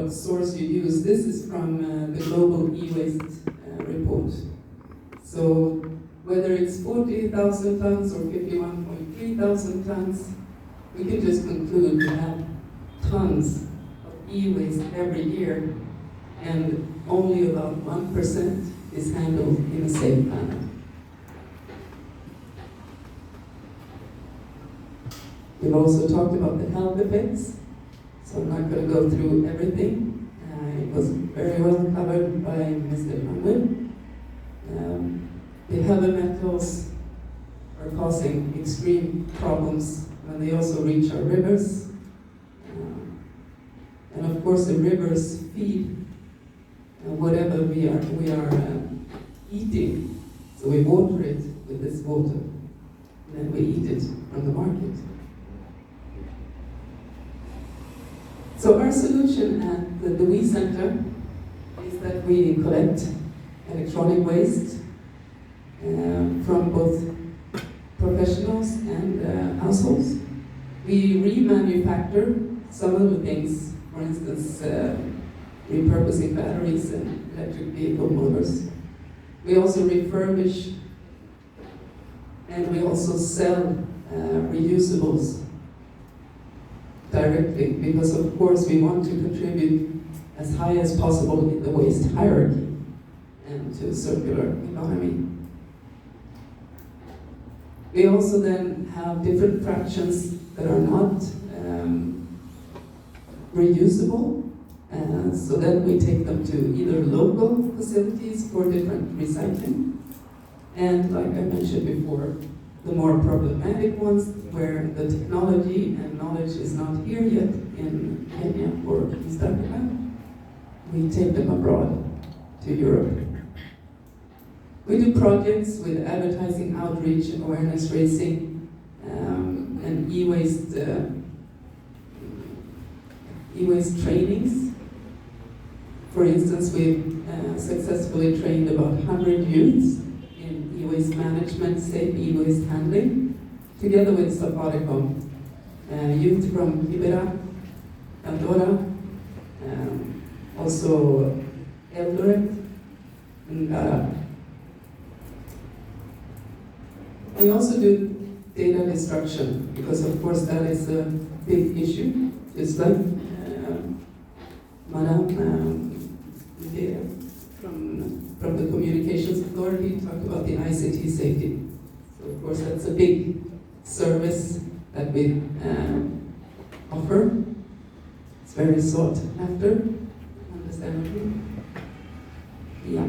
what source you use. This is from the Global E-Waste report. So whether it's 40,000 tons or 51.3 thousand tons, we can just conclude we have tons of e-waste every year, and only about 1% is handled in a safe manner. We've also talked about the health effects, so I'm not going to go through everything. It was very well covered by Mr. Manwin. The heavy metals are causing extreme problems when they also reach our rivers. And of course the rivers feed whatever we are eating. So we water it with this water, and then we eat it from the market. So our solution at the WE Center is that we collect electronic waste from both professionals and households. We remanufacture some of the things, for instance, repurposing batteries and electric vehicle motors. We also refurbish, and we also sell reusables directly, because of course we want to contribute as high as possible in the waste hierarchy and to circular economy. We also then have different fractions that are not reusable, so then we take them to either local facilities for different recycling, and like I mentioned before, the more problematic ones where the technology and knowledge is not here yet in Kenya or East Africa, we take them abroad to Europe. We do projects with advertising, outreach, awareness raising, and e-waste trainings. For instance, we've successfully trained about 100 youths in e-waste management, safe e-waste handling, together with Safaricom, youth from Kibera, Andorra, also Eldoret, and Gara. We also do data destruction, because of course that is a big issue, just like Madame from the Communications Authority talked about the ICT safety. So of course that's a big service that we offer. It's very sought after, understandably. Yeah.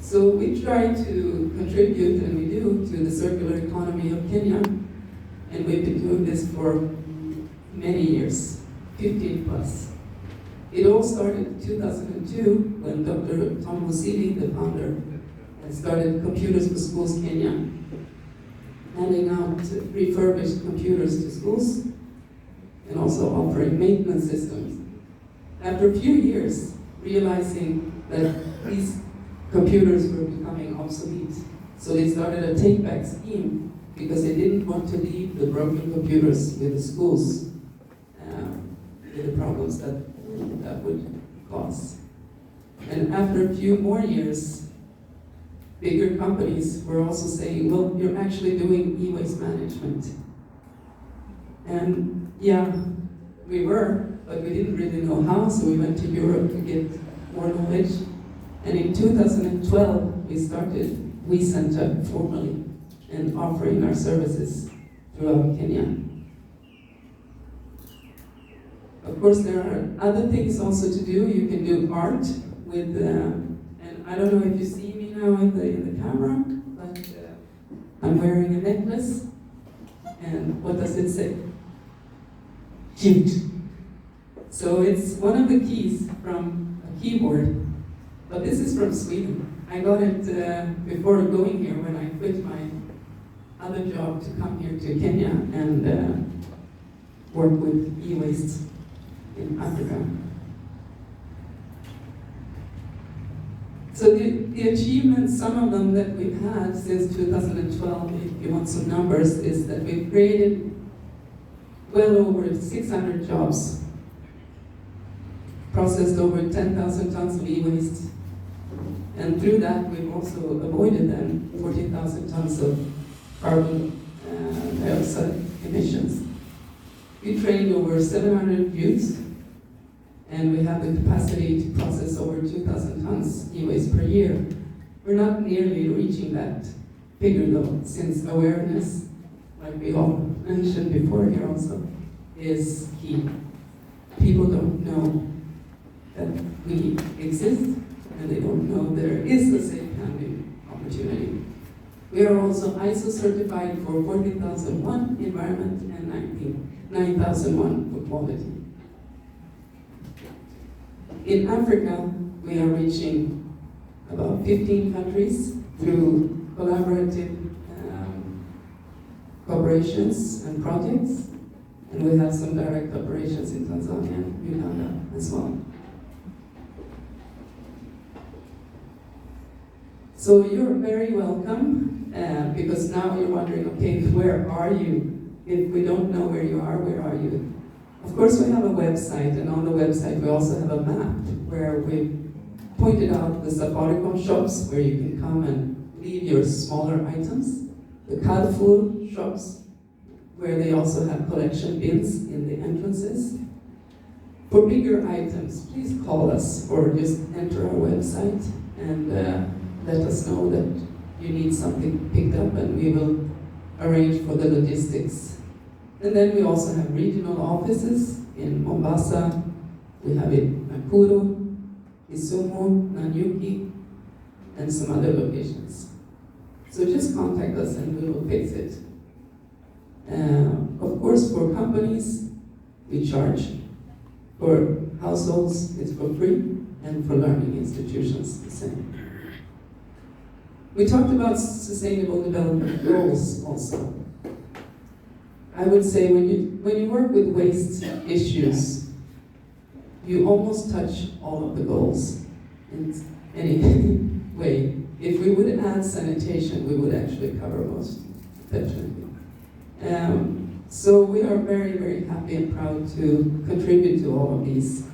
So we try to contribute, and we do, to the circular economy of Kenya, and we've been doing this for many years, 15 plus. It all started in 2002 when Dr. Tom Musili, the founder, started Computers for Schools Kenya, handing out refurbished computers to schools and also offering maintenance systems. After a few years, realizing that these computers were becoming obsolete, so they started a take-back scheme because they didn't want to leave the broken computers with the schools, with the problems that would cause. And after a few more years, bigger companies were also saying, well, you're actually doing e-waste management. And yeah, we were, but we didn't really know how, so we went to Europe to get more knowledge. And in 2012, we started WE Center formally and offering our services throughout Kenya. Of course, there are other things also to do. You can do art with, and I don't know if you see me now in the camera, but I'm wearing a necklace. And what does it say? Cute. So it's one of the keys from a keyboard. But this is from Sweden. I got it before going here when I quit my other job to come here to Kenya and work with e-waste in Africa. So the achievements, some of them that we've had since 2012, if you want some numbers, is that we've created well over 600 jobs. processed over 10,000 tons of e-waste. And through that, we've also avoided then 14,000 tons of carbon dioxide emissions. We trained over 700 youths, and we have the capacity to process over 2,000 tons e-waste per year. We're not nearly reaching that figure though, since awareness, like we all mentioned before here also, is key. People don't know that we exist, and they don't know there is a safe handling opportunity. We are also ISO certified for 14001 environment and 9001 for quality. In Africa, we are reaching about 15 countries through collaborative cooperations and projects, and we have some direct operations in Tanzania and Uganda as well. So you're very welcome, because now you're wondering, okay, where are you? If we don't know where you are, where are you? Of course, we have a website, and on the website we also have a map where we pointed out the Safaricom shops where you can come and leave your smaller items, the Carrefour shops where they also have collection bins in the entrances. For bigger items, please call us or just enter our website and let us know that you need something picked up, and we will arrange for the logistics. And then we also have regional offices in Mombasa, we have in Nakuru, Kisumu, Nanyuki, and some other locations. So just contact us and we will fix it. Of course, for companies, we charge. For households, it's for free, and for learning institutions, the same. We talked about sustainable development goals also. I would say when you work with waste issues, you almost touch all of the goals in any way. If we would add sanitation, we would actually cover most, definitely. So we are very, very happy and proud to contribute to all of these.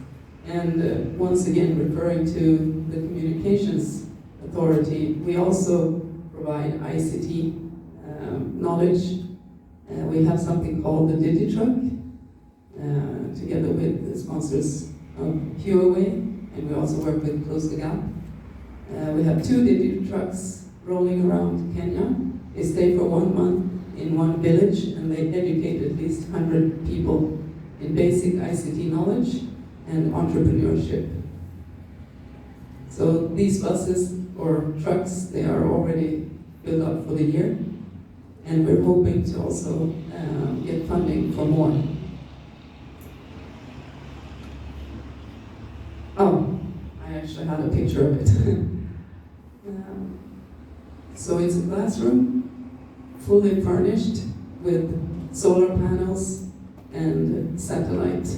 And once again, referring to the Communications Authority, we also provide ICT knowledge. We have something called the DigiTruck, together with the sponsors of Huawei, and we also work with Close the Gap. We have 2 DigiTrucks rolling around Kenya. They stay for 1 month in one village, and they educate at least 100 people in basic ICT knowledge and entrepreneurship. So these buses or trucks, they are already built up for the year, and we're hoping to also get funding for more. Oh, I actually had a picture of it. So it's a classroom, fully furnished with solar panels and satellite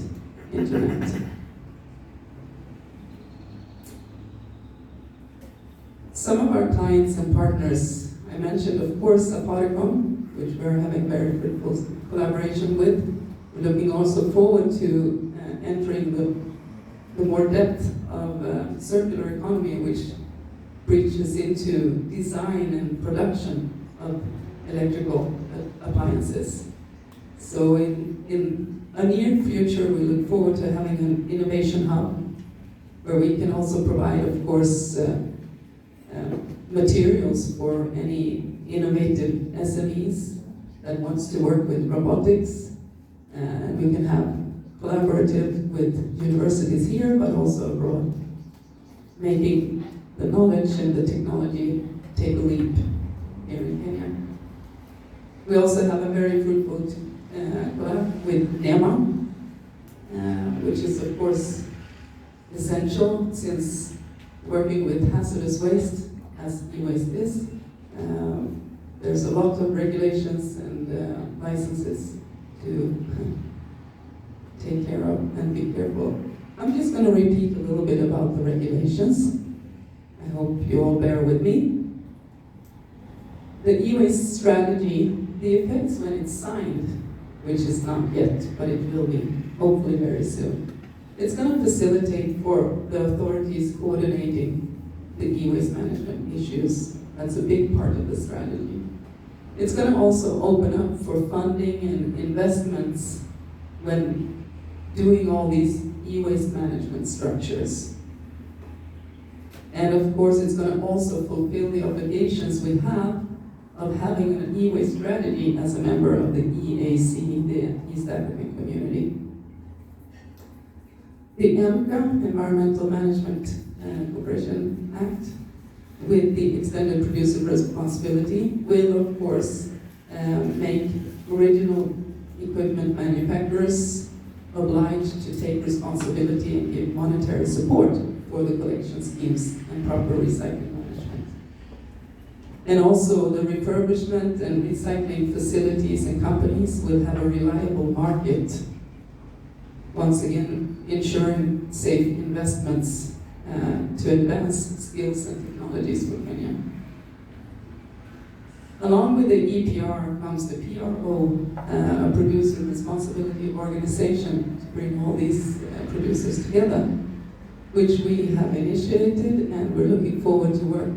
internet. Some of our clients and partners, I mentioned of course Safaricom, which we're having very fruitful collaboration with. We're looking also forward to entering the more depth of circular economy, which reaches into design and production of electrical appliances. So in a near future, we look forward to having an innovation hub where we can also provide, of course, materials for any innovative SMEs that wants to work with robotics. We can have collaborative with universities here, but also abroad, making the knowledge and the technology take a leap here in Kenya. We also have a very fruitful collab with NEMA, which is of course essential since working with hazardous waste, as e-waste is, there's a lot of regulations and licenses to take care of and be careful. I'm just going to repeat a little bit about the regulations. I hope you all bear with me. The e-waste strategy, the effects when it's signed, which is not yet, but it will be, hopefully very soon. It's going to facilitate for the authorities coordinating the e-waste management issues. That's a big part of the strategy. It's going to also open up for funding and investments when doing all these e-waste management structures. And of course, it's going to also fulfill the obligations we have of having an e-waste strategy as a member of the EAC, the East African Community. The EMCA, Environmental Management and Cooperation Act, with the extended producer responsibility, will of course make original equipment manufacturers obliged to take responsibility and give monetary support for the collection schemes and proper recycling management. And also the refurbishment and recycling facilities and companies will have a reliable market, once again ensuring safe investments to advance skills and technologies for Kenya. Along with the EPR comes the PRO, a producer responsibility organization to bring all these producers together, which we have initiated, and we're looking forward to work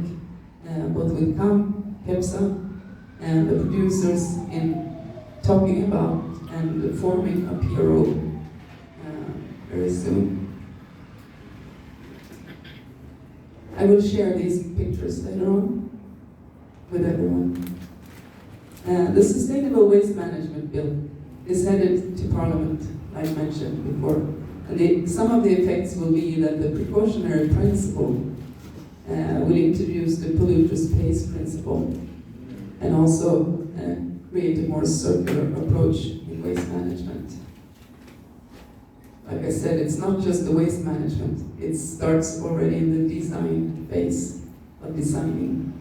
both with CAM, KEPSA, and the producers in talking about and forming a PRO very soon. I will share these pictures later on with everyone. The Sustainable Waste Management Bill is headed to Parliament, like I mentioned before. And some of the effects will be that the precautionary principle will introduce the polluter's pays principle, and also create a more circular approach in waste management. Like I said, it's not just the waste management. It starts already in the design phase of designing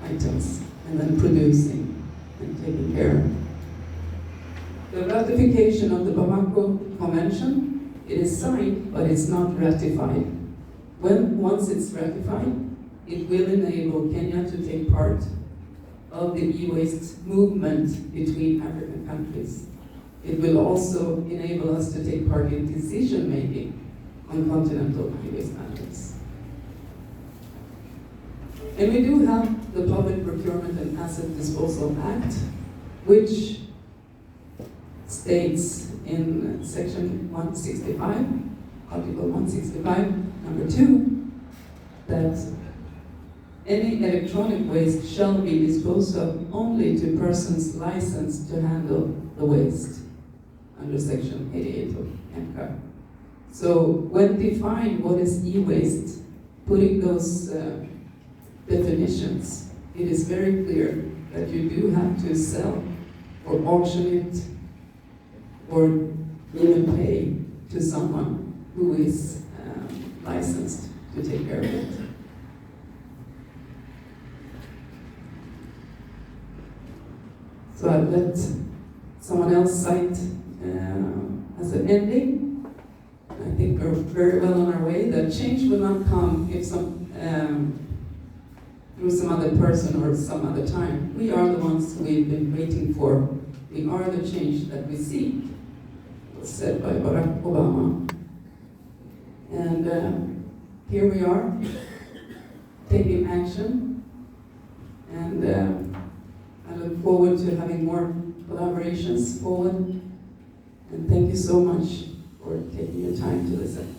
items and then producing and taking care. The ratification of the Bamako Convention, it is signed, but it's not ratified. Once it's ratified, it will enable Kenya to take part of the e-waste movement between African countries. It will also enable us to take part in decision-making on continental e-waste matters. And we do have the Public Procurement and Asset Disposal Act, which states in section 165, article 165, number 2, that any electronic waste shall be disposed of only to persons licensed to handle the waste, under section 88 of MCA. So when defined what is e-waste, putting those definitions, it is very clear that you do have to sell or auction it or even pay to someone who is licensed to take care of it. So I've let someone else cite as an ending. I think we're very well on our way. That change will not come if through some other person or some other time. We are the ones we've been waiting for. We are the change that we seek, was said by Barack Obama. And here we are, taking action. And I look forward to having more collaborations forward. And thank you so much for taking your time to listen.